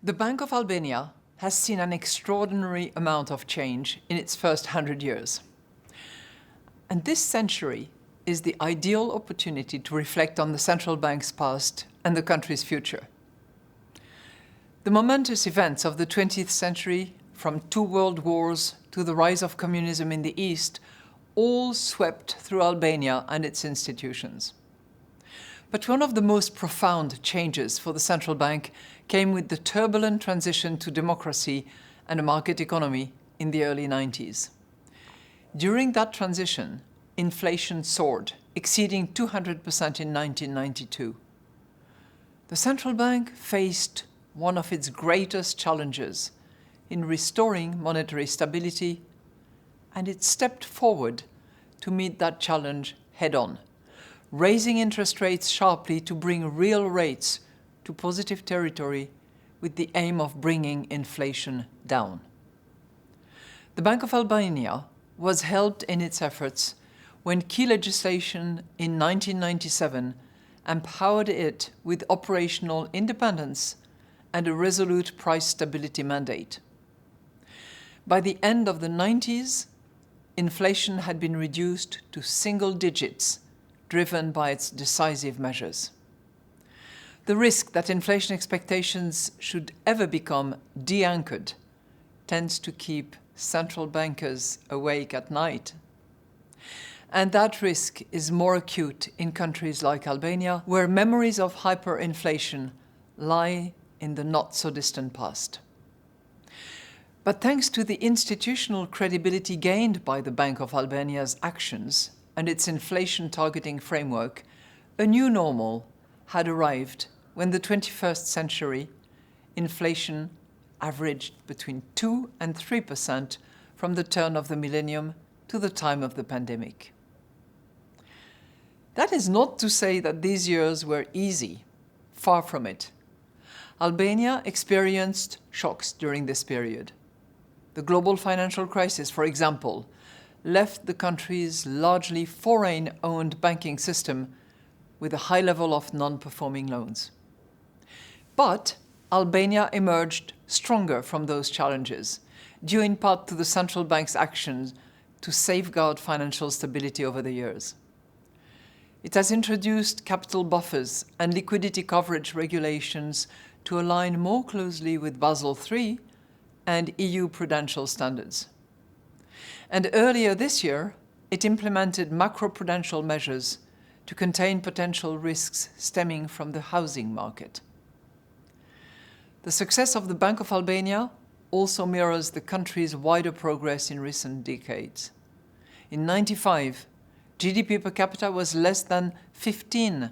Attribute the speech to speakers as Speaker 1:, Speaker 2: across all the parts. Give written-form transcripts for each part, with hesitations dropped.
Speaker 1: The Bank of Albania has seen an extraordinary amount of change in its first 100 years. And this century is the ideal opportunity to reflect on the central bank's past and the country's future. The momentous events of the 20th century, from 2 world wars to the rise of communism in the East, all swept through Albania and its institutions. But one of the most profound changes for the central bank came with the turbulent transition to democracy and a market economy in the early 90s. During that transition, inflation soared, exceeding 200% in 1992. The central bank faced one of its greatest challenges in restoring monetary stability, and it stepped forward to meet that challenge head-on, raising interest rates sharply to bring real rates to positive territory with the aim of bringing inflation down. The Bank of Albania was helped in its efforts when key legislation in 1997 empowered it with operational independence and a resolute price stability mandate. By the end of the 90s, inflation had been reduced to single digits, driven by its decisive measures. The risk that inflation expectations should ever become de-anchored tends to keep central bankers awake at night. And that risk is more acute in countries like Albania, where memories of hyperinflation lie in the not-so-distant past. But thanks to the institutional credibility gained by the Bank of Albania's actions and its inflation-targeting framework, a new normal had arrived when the 21st century inflation averaged between 2 and 3% from the turn of the millennium to the time of the pandemic. That is not to say that these years were easy. Far from it. Albania experienced shocks during this period. The global financial crisis, for example, left the country's largely foreign-owned banking system with a high level of non-performing loans. But Albania emerged stronger from those challenges, due in part to the central bank's actions to safeguard financial stability over the years. It has introduced capital buffers and liquidity coverage regulations to align more closely with Basel III and EU prudential standards. And earlier this year, it implemented macroprudential measures to contain potential risks stemming from the housing market. The success of the Bank of Albania also mirrors the country's wider progress in recent decades. In 1995, GDP per capita was less than 15%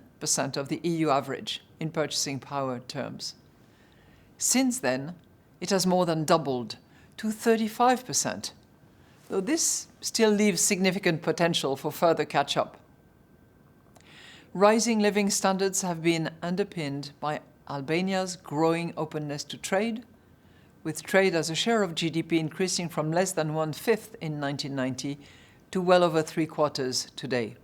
Speaker 1: of the EU average in purchasing power terms. Since then, it has more than doubled to 35%, though this still leaves significant potential for further catch-up. Rising living standards have been underpinned by Albania's growing openness to trade, with trade as a share of GDP increasing from less than 1/5 in 1990 to well over 3/4 today.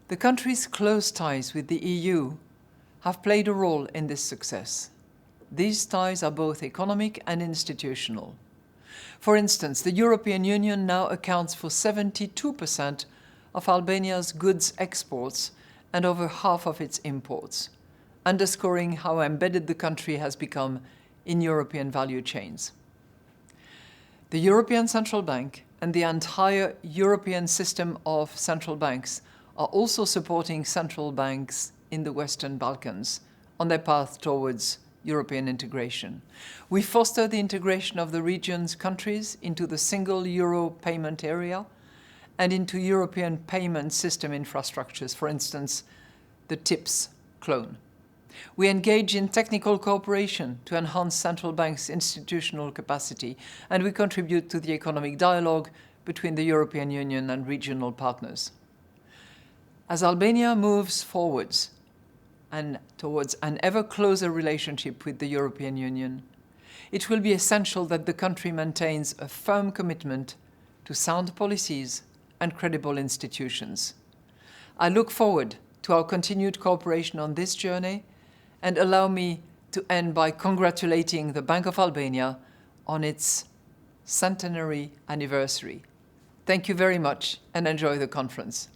Speaker 1: The country's close ties with the EU have played a role in this success. These ties are both economic and institutional. For instance, the European Union now accounts for 72% of Albania's goods exports and over half of its imports, underscoring how embedded the country has become in European value chains. The European Central Bank and the entire European system of central banks are also supporting central banks in the Western Balkans on their path towards European integration. We foster the integration of the region's countries into the single euro payment area and into European payment system infrastructures, for instance, the TIPS clone. We engage in technical cooperation to enhance central banks' institutional capacity, and we contribute to the economic dialogue between the European Union and regional partners. As Albania moves forwards and towards an ever closer relationship with the European Union, it will be essential that the country maintains a firm commitment to sound policies and credible institutions. I look forward to our continued cooperation on this journey, and allow me to end by congratulating the Bank of Albania on its centenary anniversary. Thank you very much and enjoy the conference.